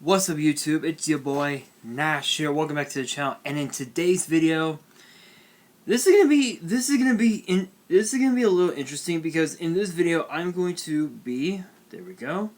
What's up YouTube, it's your boy Nash here. Welcome back to the channel. And in today's video, this is gonna be a little interesting because in this video I'm going to be I'm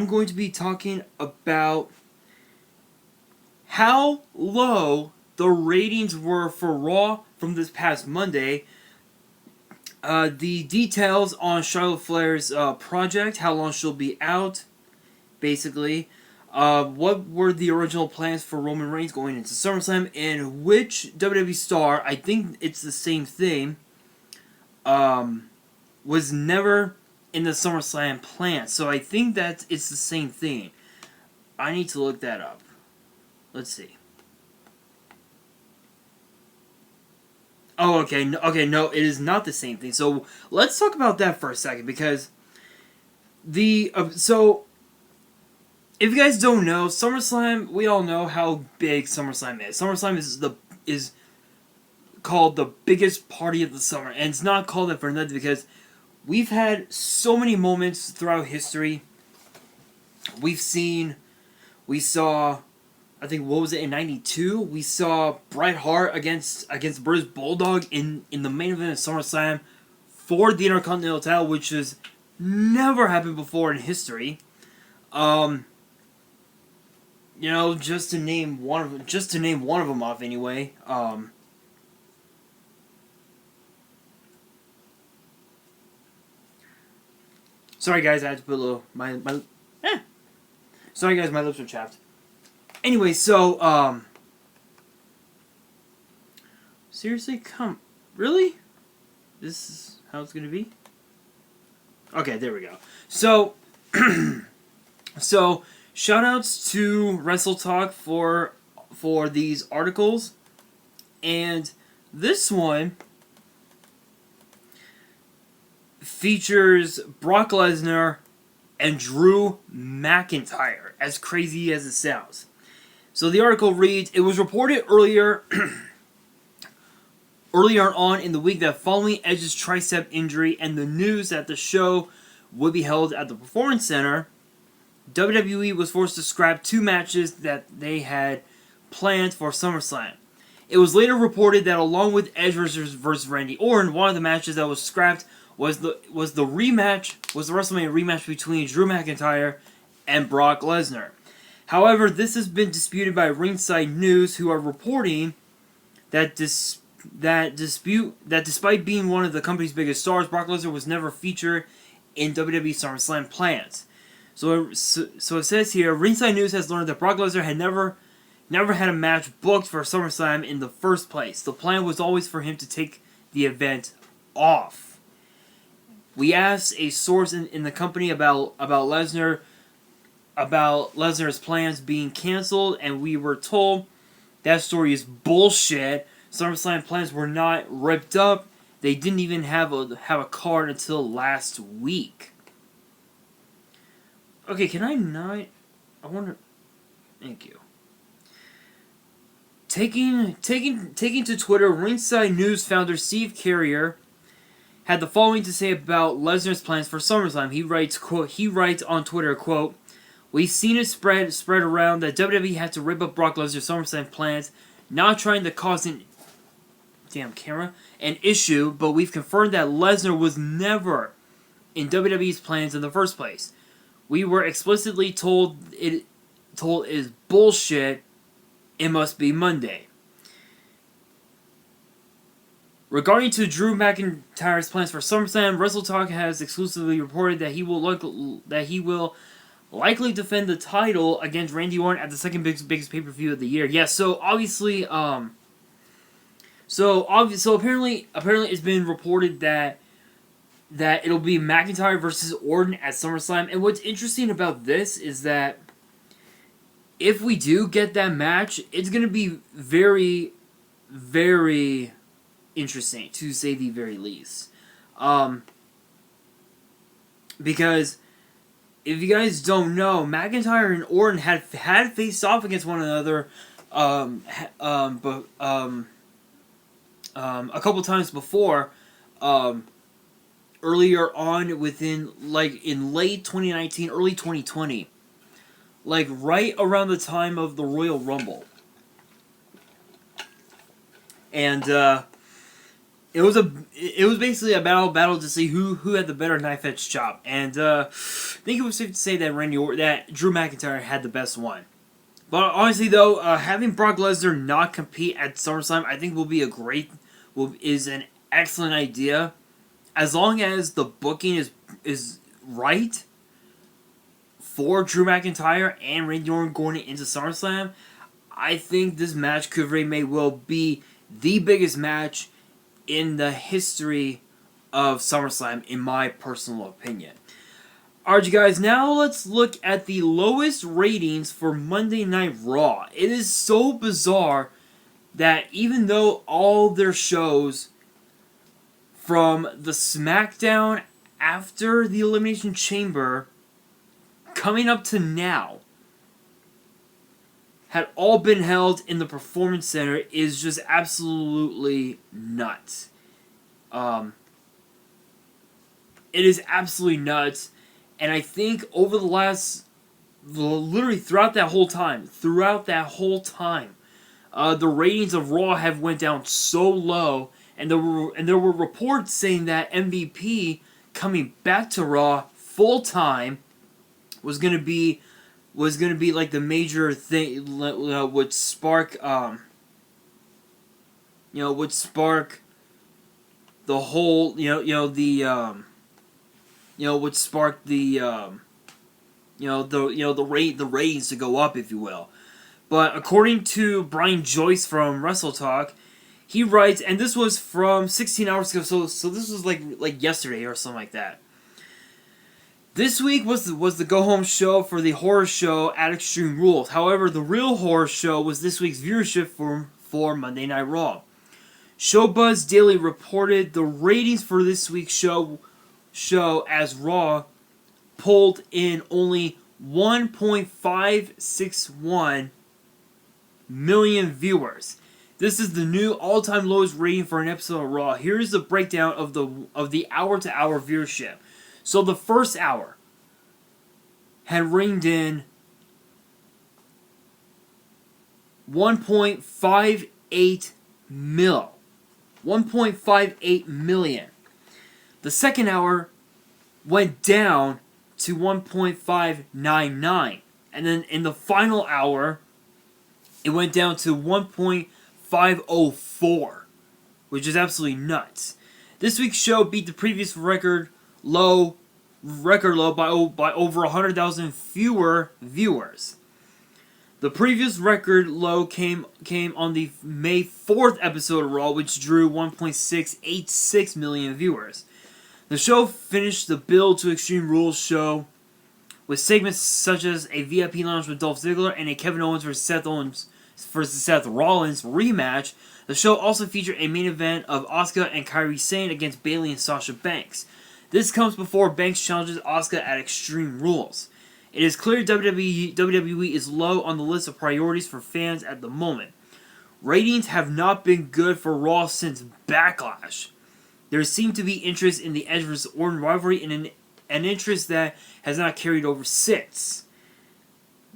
going to be talking about how low the ratings were for Raw from this past Monday. The details on Charlotte Flairs project, how long she'll be out, basically. What were the original plans for Roman Reigns going into SummerSlam, and which WWE star, I think it's the same thing, was never in the SummerSlam plan. So I think that it's the same thing. I need to look that up. Let's see. Oh, okay, no, it is not the same thing. So let's talk about that for a second, because so if you guys don't know, SummerSlam, we all know how big SummerSlam is. SummerSlam is called the biggest party of the summer, and it's not called that for nothing, because we've had so many moments throughout history. We saw, I think, what was it, in '92? We saw Bret Hart against Bruce Bulldog in the main event of SummerSlam for the Intercontinental title, which has never happened before in history. You know, just to name one of them off anyway. Sorry guys, I had to put a little Sorry guys, my lips are chapped. Anyway, so seriously, really? This is how it's gonna be? Okay, there we go. So so shoutouts to Wrestle Talk for these articles, and this one features Brock Lesnar and Drew McIntyre, as crazy as it sounds. So the article reads, it was reported earlier on in the week that following Edge's tricep injury and the news that the show would be held at the Performance Center, WWE was forced to scrap 2 matches that they had planned for SummerSlam. It was later reported that along with Edge versus Randy Orton, one of the matches that was scrapped was the WrestleMania rematch between Drew McIntyre and Brock Lesnar. However, this has been disputed by Ringside News, who are reporting that despite being one of the company's biggest stars, Brock Lesnar was never featured in WWE SummerSlam plans. So it says here, Ringside News has learned that Brock Lesnar had never had a match booked for SummerSlam in the first place. The plan was always for him to take the event off. We asked a source in the company about Lesnar's plans being canceled, and we were told that story is bullshit. SummerSlam plans were not ripped up. They didn't even have a card until last week. Okay, can I not? I wonder. Thank you. Taking to Twitter, Ringside News founder Steve Carrier had the following to say about Lesnar's plans for SummerSlam. He writes, quote, on Twitter, quote, "We've seen it spread around that WWE had to rip up Brock Lesnar's SummerSlam plans, not trying to cause an issue, but we've confirmed that Lesnar was never in WWE's plans in the first place. We were explicitly told it is bullshit. It must be Monday." Regarding to Drew McIntyre's plans for SummerSlam, Wrestle Talk has exclusively reported that he will likely defend the title against Randy Orton at the second biggest pay-per-view of the year. Yeah, so obviously, so apparently it's been reported that it'll be McIntyre versus Orton at SummerSlam. And what's interesting about this is that if we do get that match, it's gonna be very, very interesting, to say the very least. Because if you guys don't know, McIntyre and Orton had faced off against one another a couple times before, earlier on in late 2019, early 2020. like right around the time of the Royal Rumble. And it was basically a battle to see who had the better knife edge chop. And I think it was safe to say that Drew McIntyre had the best one. But honestly, though, having Brock Lesnar not compete at SummerSlam, I think is an excellent idea, as long as the booking is right for Drew McIntyre and Randy Orton going into SummerSlam. I think this match could very may well be the biggest match in the history of SummerSlam, in my personal opinion. Alright, you guys, now let's look at the lowest ratings for Monday Night Raw. It is so bizarre that even though all their shows from the SmackDown after the Elimination Chamber coming up to now had all been held in the Performance Center is just absolutely nuts. It is absolutely nuts. And I think over literally throughout that whole time, the ratings of Raw have went down so low, and there were reports saying that MVP coming back to Raw full time was gonna be like the major thing, would spark the whole would spark the ratings to go up, if you will. But according to Brian Joyce from Wrestle Talk, he writes, and this was from 16 hours ago, so this was like yesterday or something like that. This week was the go-home show for the horror show at Extreme Rules. However, the real horror show was this week's viewership for Monday Night Raw. Showbuzz Daily reported the ratings for this week's show as Raw pulled in only 1.561 million viewers. This is the new all-time lowest rating for an episode of Raw. Here is the breakdown of the hour-to-hour viewership. So the first hour had ringed in 1.58 million. The second hour went down to 1.599. And then in the final hour, it went down to 1.504, which is absolutely nuts. This week's show beat the previous record low by over 100,000 fewer viewers. The previous record low came on the May 4th episode of Raw, which drew 1.686 million viewers. The show finished the build to Extreme Rules show with segments such as a VIP lounge with Dolph Ziggler and a Kevin Owens versus Seth Rollins rematch. The show also featured a main event of Asuka and Kairi Sane against Bayley and Sasha Banks. This comes before Banks challenges Asuka at Extreme Rules. It is clear WWE is low on the list of priorities for fans at the moment. Ratings have not been good for Raw since Backlash. There seemed to be interest in the Edge vs. Orton rivalry and an interest that has not carried over since.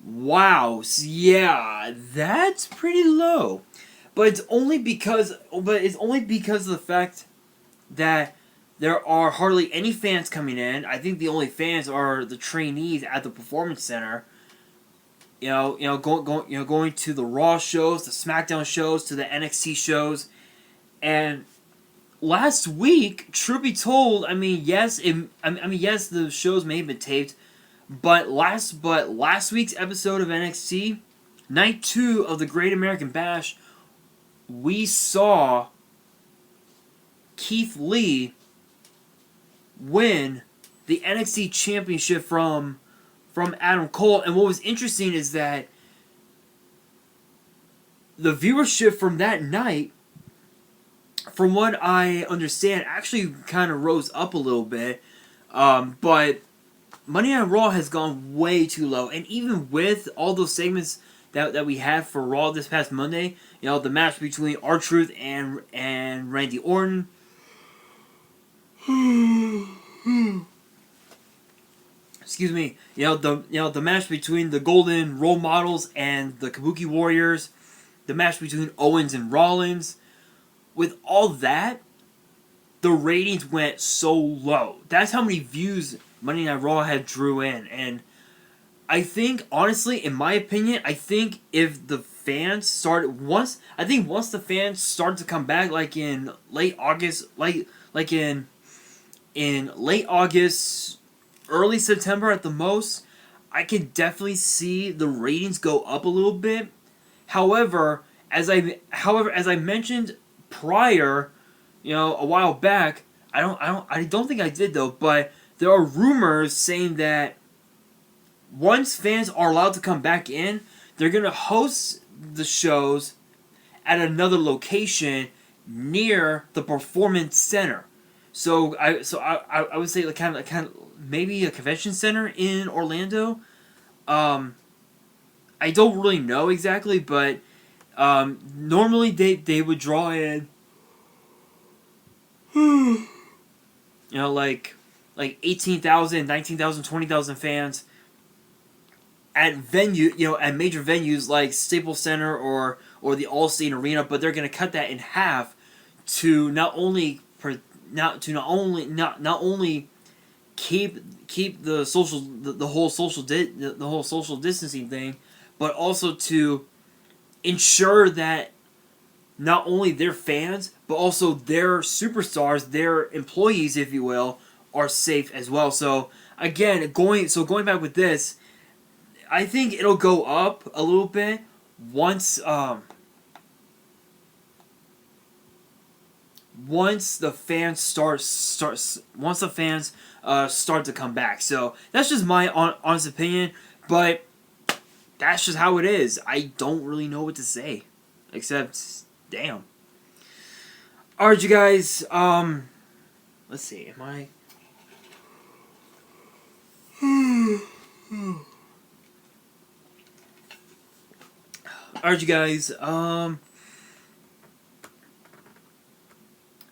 Wow, yeah, that's pretty low. But it's only because of the fact that there are hardly any fans coming in. I think the only fans are the trainees at the Performance Center. Going to the Raw shows, the SmackDown shows, to the NXT shows, and last week, truth be told, yes, the shows may have been taped, but last week's episode of NXT, Night 2 of the Great American Bash, we saw Keith Lee win the NXT Championship from Adam Cole. And what was interesting is that the viewership from that night, from what I understand, actually kind of rose up a little bit. But Monday Night Raw has gone way too low. And even with all those segments that we had for Raw this past Monday, the match between R-Truth and Randy Orton, excuse me, the match between the Golden Role Models and the Kabuki Warriors, the match between Owens and Rollins. With all that, the ratings went so low. That's how many views Monday Night Raw had drew in. And I think, honestly, in my opinion, I think if the fans started once the fans started to come back, like in late August, like in late August, early September at the most, I can definitely see the ratings go up a little bit. However, as I mentioned prior, a while back, I don't think I did though, but there are rumors saying that once fans are allowed to come back in, they're gonna host the shows at another location near the Performance Center. So I would say kind of maybe a convention center in Orlando. I don't really know exactly, but normally they would draw in like 18,000, 19,000, 20,000 fans at at major venues like Staples Center or the Allstate Arena, but they're going to cut that in half to not only keep the whole social distancing thing, but also to ensure that not only their fans but also their superstars, their employees, if you will, are safe as well. So again, going back with this, I think it'll go up a little bit once the fans start to come back. So that's just my honest opinion, but that's just how it is. I don't really know what to say, except damn. All right, you guys. Let's see. Am I? Alright, you guys. Alright,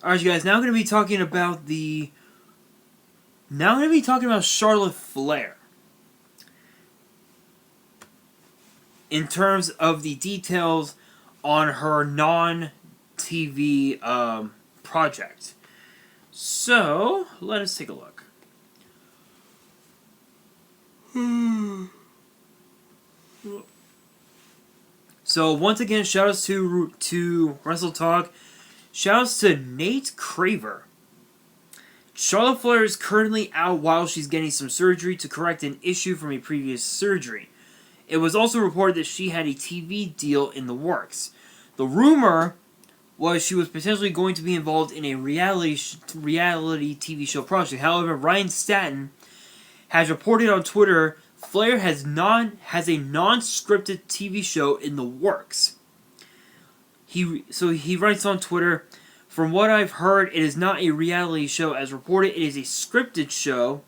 you guys. Now I'm going to be talking about Charlotte Flair. In terms of the details on her non-TV project. So, let us take a look. So, once again, shoutouts to Wrestle Talk. Shoutouts to Nate Craver. Charlotte Flair is currently out while she's getting some surgery to correct an issue from a previous surgery. It was also reported that she had a TV deal in the works. The rumor was she was potentially going to be involved in a reality TV show project. However, Ryan Statton has reported on Twitter Flair has a non-scripted TV show in the works. He writes on Twitter, "From what I've heard, it is not a reality show as reported. It is a scripted show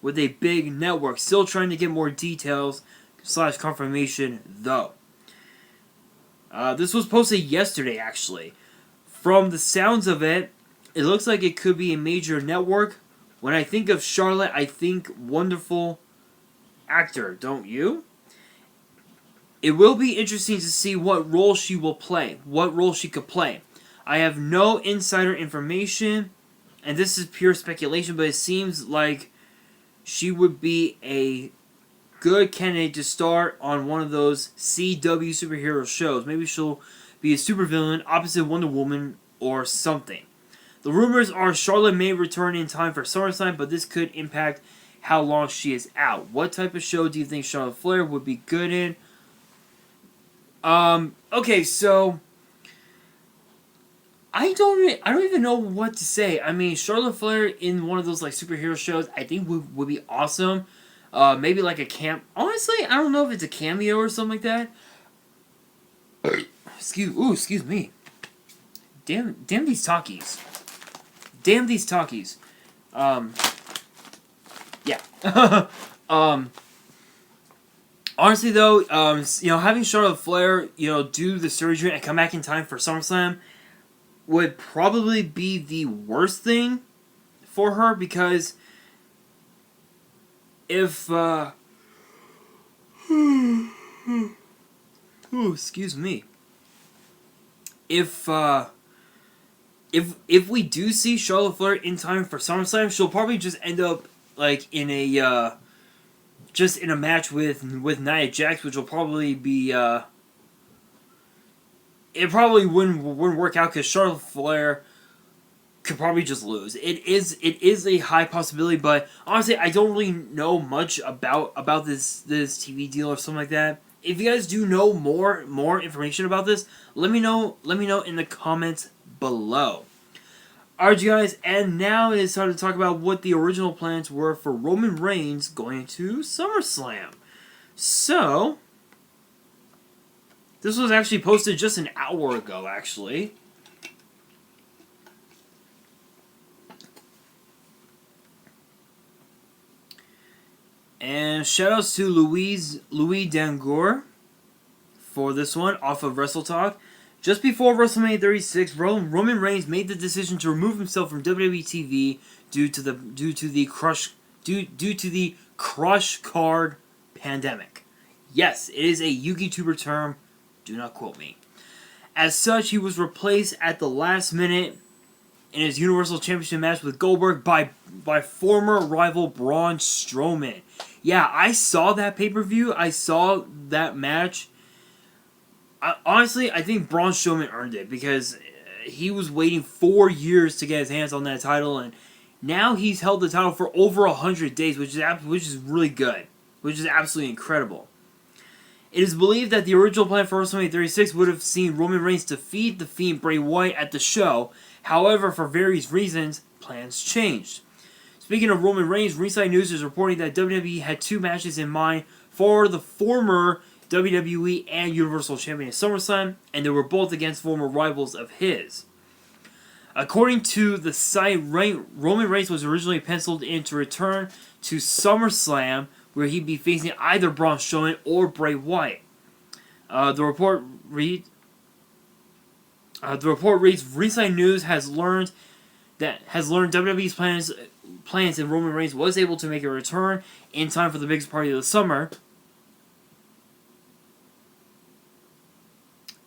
with a big network. Still trying to get more details / confirmation though." This was posted yesterday, actually. From the sounds of it, it looks like it could be a major network. When I think of Charlotte, I think wonderful actor, don't you? It will be interesting to see what role she will play, what role she could play. I have no insider information, and this is pure speculation, but it seems like she would be a good candidate to start on one of those CW superhero shows. Maybe she'll be a supervillain opposite Wonder Woman or something. The rumors are Charlotte may return in time for SummerSlam, but this could impact how long she is out. What type of show do you think Charlotte Flair would be good in? Okay, so I don't even know what to say. I mean, Charlotte Flair in one of those like superhero shows, I think would be awesome. Maybe like a honestly, I don't know if it's a cameo or something like that. Excuse me. Damn these talkies. Damn these talkies. Yeah. Honestly though, having Charlotte Flair, do the surgery and come back in time for SummerSlam would probably be the worst thing for her, because if ooh, excuse me. If we do see Charlotte Flair in time for SummerSlam, she'll probably just end up like in a just in a match with Nia Jax, which will probably be it probably wouldn't work out because Charlotte Flair could probably just lose. It is a high possibility, but honestly, I don't really know much about this TV deal or something like that. If you guys do know more information about this, let me know in the comments below. Alright, you guys, and now it is time to talk about what the original plans were for Roman Reigns going to SummerSlam. So, this was actually posted just an hour ago, actually. And shoutouts to Louis Dangor for this one off of Wrestle Talk. Just before WrestleMania 36, Roman Reigns made the decision to remove himself from WWE TV due to the crush card pandemic. Yes, it is a YouTuber term. Do not quote me. As such, he was replaced at the last minute in his Universal Championship match with Goldberg by former rival Braun Strowman. Yeah, I saw that pay-per-view. I saw that match. Honestly, I think Braun Strowman earned it because he was waiting 4 years to get his hands on that title, and now he's held the title for over 100 days, which is really good, which is absolutely incredible. It is believed that the original plan for WrestleMania 36 would have seen Roman Reigns defeat the Fiend Bray Wyatt at the show. However, for various reasons, plans changed. Speaking of Roman Reigns, Ringside News is reporting that WWE had 2 matches in mind for the former WWE and Universal Champion at SummerSlam, and they were both against former rivals of his. According to the site, Roman Reigns was originally penciled in to return to SummerSlam, where he'd be facing either Braun Strowman or Bray Wyatt. The report reads, Ringside News has learned WWE's plans, and Roman Reigns was able to make a return in time for the biggest party of the summer.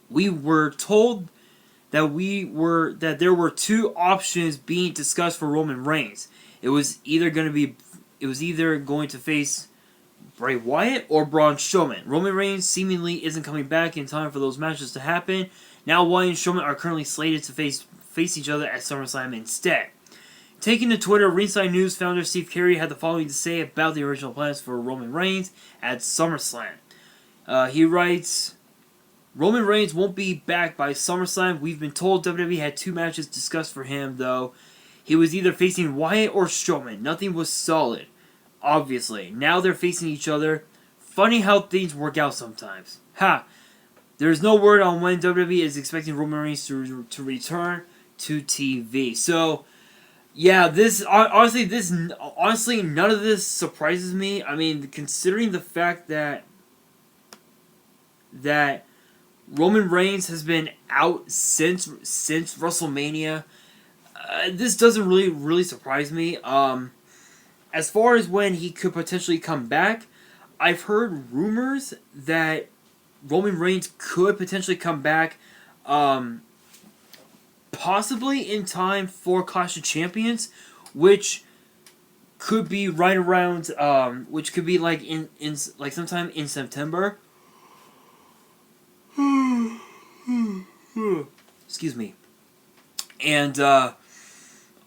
We were told that there were 2 options being discussed for Roman Reigns. It was either going to face Bray Wyatt or Braun Strowman. Roman Reigns seemingly isn't coming back in time for those matches to happen. Now Wyatt and Strowman are currently slated to face each other at SummerSlam instead. Taking to Twitter, Ringside News founder Steve Carey had the following to say about the original plans for Roman Reigns at SummerSlam. He writes, Roman Reigns won't be back by SummerSlam. We've been told WWE had 2 matches discussed for him, though. He was either facing Wyatt or Strowman. Nothing was solid, obviously. Now they're facing each other. Funny how things work out sometimes. Ha! There's no word on when WWE is expecting Roman Reigns to return to TV. So, yeah, honestly, none of this surprises me. I mean, considering the fact that Roman Reigns has been out since WrestleMania, this doesn't really surprise me. As far as when he could potentially come back, I've heard rumors that Roman Reigns could potentially come back, possibly in time for Clash of Champions, which could be right around, which could be like in like sometime in September. Excuse me. And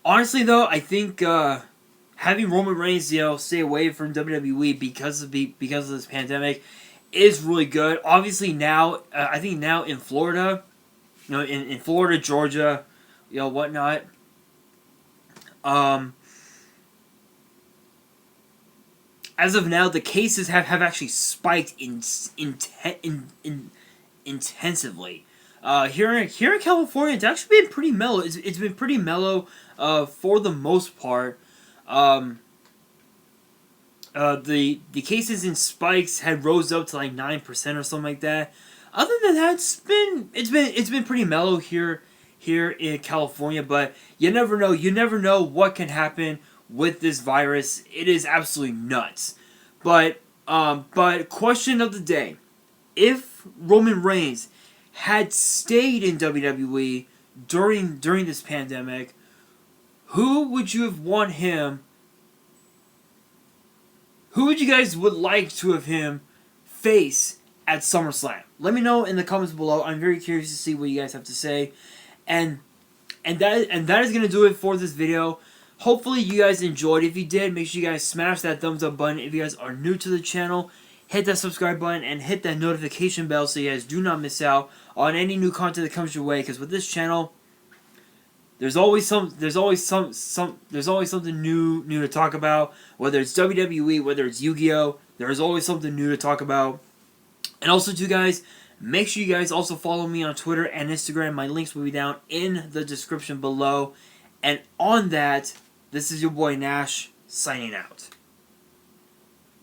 honestly, though, I think having Roman Reigns, stay away from WWE because of this pandemic is really good. Obviously, now I think now in Florida, in Florida, Georgia, whatnot. As of now, the cases have actually spiked intensively. Here in California, it's actually been pretty mellow. It's been pretty mellow for the most part. The cases in spikes had rose up to like 9% or something like that. Other than that, it's been pretty mellow here in California. But you never know. You never know what can happen with this virus. It is absolutely nuts. But question of the day: if Roman Reigns had stayed in WWE during this pandemic, who would you have want him? Who would you guys would like to have him face at SummerSlam? Let me know in the comments below. I'm very curious to see what you guys have to say. And that is gonna do it for this video. Hopefully you guys enjoyed. If you did, make sure you guys smash that thumbs up button. If you guys are new to the channel, hit that subscribe button and hit that notification bell so you guys do not miss out on any new content that comes your way. Because with this channel, there's always something new to talk about. Whether it's WWE, whether it's YuGiOh, there's always something new to talk about. And also, too, guys, make sure you guys also follow me on Twitter and Instagram. My links will be down in the description below. And on that, this is your boy Nash signing out.